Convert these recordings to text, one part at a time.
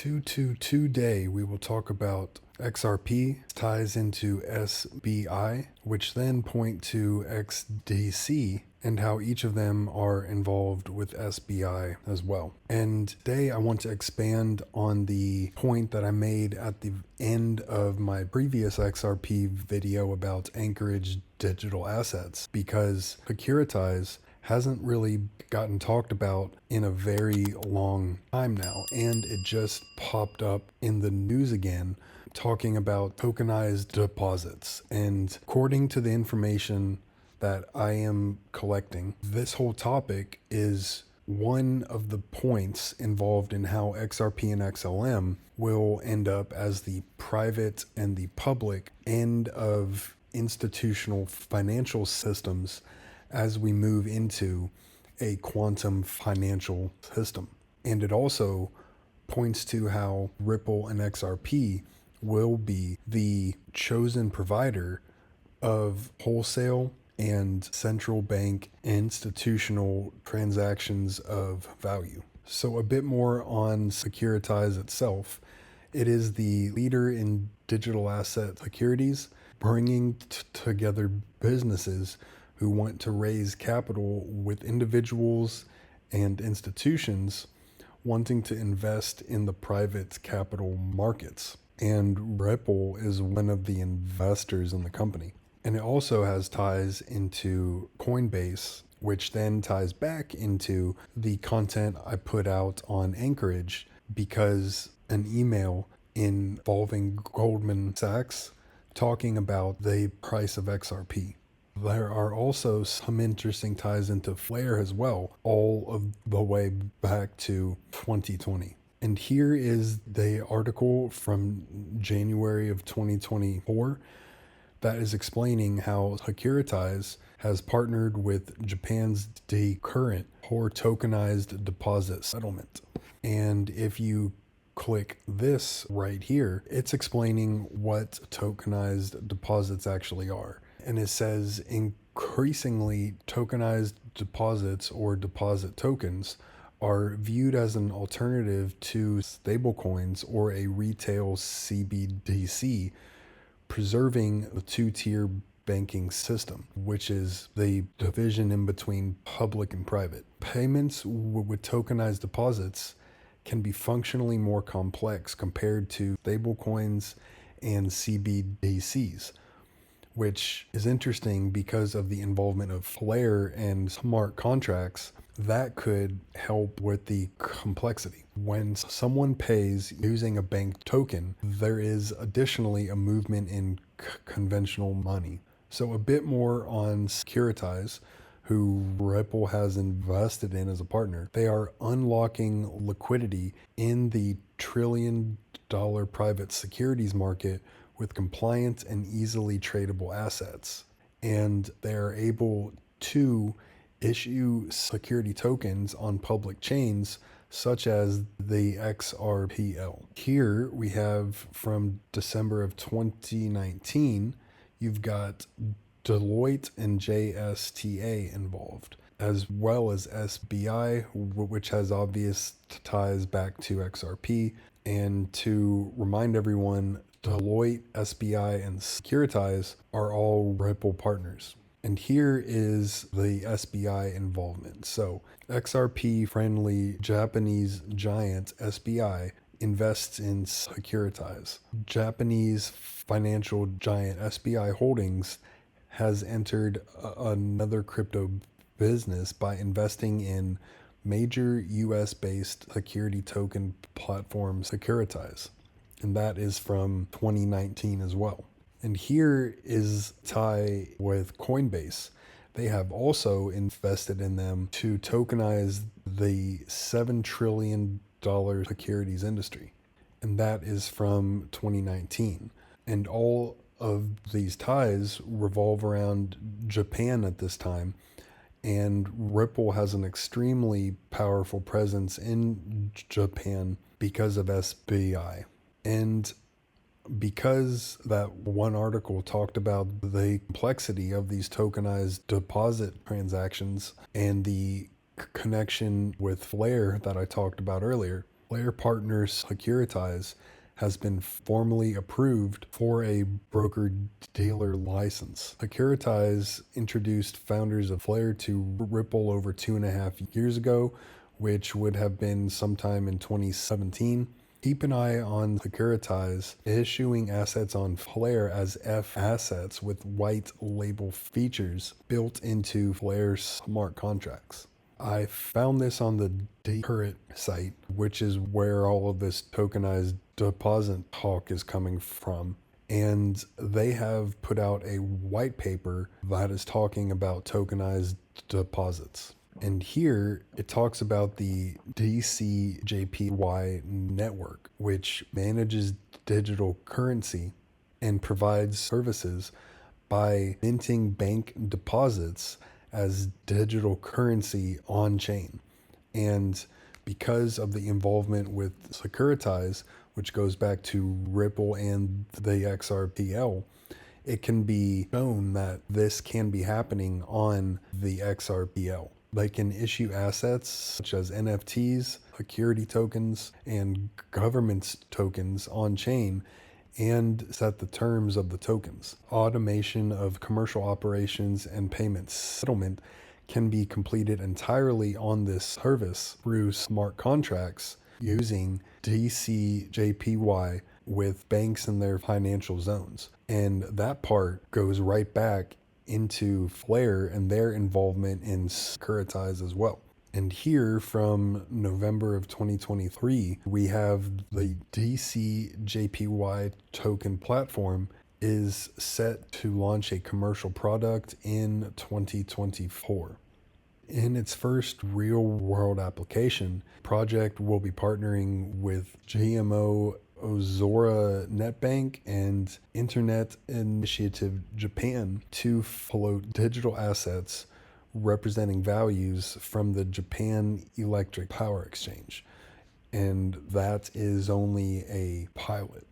Today we will talk about XRP ties into SBI, which then point to XDC, and how each of them are involved with SBI as well. And today I want to expand on the point that I made at the end of my previous XRP video about Anchorage digital assets, because Securitize hasn't really gotten talked about in a very long time now, and it just popped up in the news again talking about tokenized deposits. And according to the information that I am collecting, this whole topic is one of the points involved in how XRP and XLM will end up as the private and the public end of institutional financial systems as we move into a quantum financial system. And it also points to how Ripple and XRP will be the chosen provider of wholesale and central bank institutional transactions of value. So a bit more on Securitize itself. It is the leader in digital asset securities, bringing together businesses who want to raise capital with individuals and institutions wanting to invest in the private capital markets. And Ripple is one of the investors in the company. And it also has ties into Coinbase, which then ties back into the content I put out on Anchorage, because an email involving Goldman Sachs talking about the price of XRP. There are also some interesting ties into Flare as well, all of the way back to 2020. And here is the article from January of 2024 that is explaining how Securitize has partnered with Japan's DeCurret for tokenized deposit settlement. And if you click this right here, it's explaining what tokenized deposits actually are. And it says increasingly tokenized deposits or deposit tokens are viewed as an alternative to stablecoins or a retail CBDC, preserving the two-tier banking system, which is the division in between public and private. Payments with tokenized deposits can be functionally more complex compared to stablecoins and CBDCs, which is interesting because of the involvement of Flare and smart contracts that could help with the complexity. When someone pays using a bank token, there is additionally a movement in conventional money. So a bit more on Securitize, who Ripple has invested in as a partner. They are unlocking liquidity in the trillion-dollar private securities market with compliant and easily tradable assets. And they are able to issue security tokens on public chains such as the XRPL. Here we have from December of 2019, you've got Deloitte and JSTA involved, as well as SBI, which has obvious ties back to XRP. And to remind everyone, Deloitte, SBI, and Securitize are all Ripple partners. And here is the SBI involvement. So XRP-friendly Japanese giant SBI invests in Securitize. Japanese financial giant SBI Holdings has entered another crypto business by investing in major US-based security token platform Securitize. And that is from 2019 as well. And here is tie with Coinbase. They have also invested in them to tokenize the $7 trillion securities industry. And that is from 2019. And all of these ties revolve around Japan at this time. And Ripple has an extremely powerful presence in Japan because of SBI. And because that one article talked about the complexity of these tokenized deposit transactions and the connection with Flare that I talked about earlier, Flare partner Securitize has been formally approved for a broker-dealer license. Securitize introduced founders of Flare to Ripple over 2.5 years ago, which would have been sometime in 2017. Keep an eye on Securitize issuing assets on Flare as F assets with white label features built into Flare's smart contracts. I found this on the DeCurret site, which is where all of this tokenized deposit talk is coming from. And they have put out a white paper that is talking about tokenized deposits. And here it talks about the DCJPY network, which manages digital currency and provides services by minting bank deposits as digital currency on chain. And because of the involvement with Securitize, which goes back to Ripple and the XRPL, it can be shown that this can be happening on the XRPL. They can issue assets such as NFTs, security tokens, and government tokens on chain and set the terms of the tokens. Automation of commercial operations and payment settlement can be completed entirely on this service through smart contracts using DCJPY with banks in their financial zones. And that part goes right back into Flare and their involvement in Securitize as well. And here from November of 2023, we have the DCJPY token platform is set to launch a commercial product in 2024. In its first real world application, project will be partnering with GMO Ozora Netbank and Internet Initiative Japan to float digital assets representing values from the Japan Electric Power Exchange. And that is only a pilot.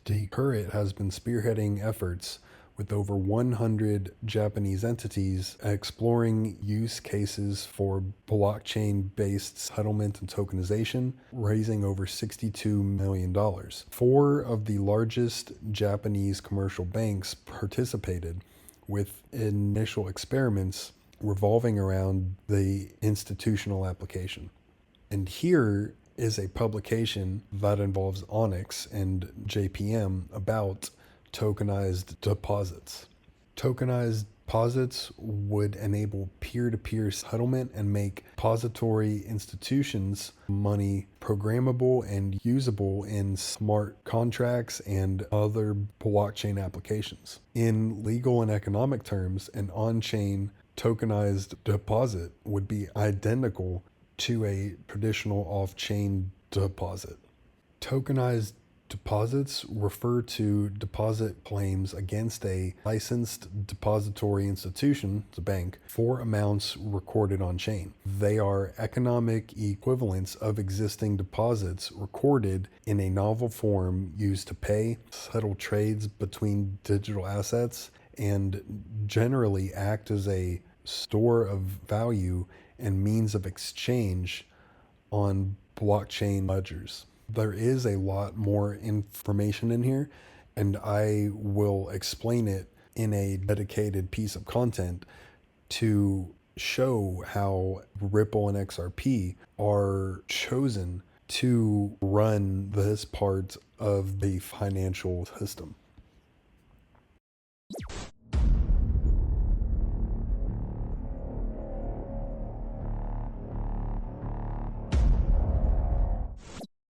DeCurret has been spearheading efforts with over 100 Japanese entities exploring use cases for blockchain-based settlement and tokenization, raising over $62 million. 4 of the largest Japanese commercial banks participated, with initial experiments revolving around the institutional application. And here is a publication that involves Onyx and JPM about tokenized deposits. Tokenized deposits would enable peer-to-peer settlement and make depository institutions' money programmable and usable in smart contracts and other blockchain applications. In legal and economic terms, an on-chain tokenized deposit would be identical to a traditional off-chain deposit. Tokenized deposits refer to deposit claims against a licensed depository institution, the bank, for amounts recorded on chain. They are economic equivalents of existing deposits recorded in a novel form used to pay, settle trades between digital assets, and generally act as a store of value and means of exchange on blockchain ledgers. There is a lot more information in here, and I will explain it in a dedicated piece of content to show how Ripple and XRP are chosen to run this part of the financial system.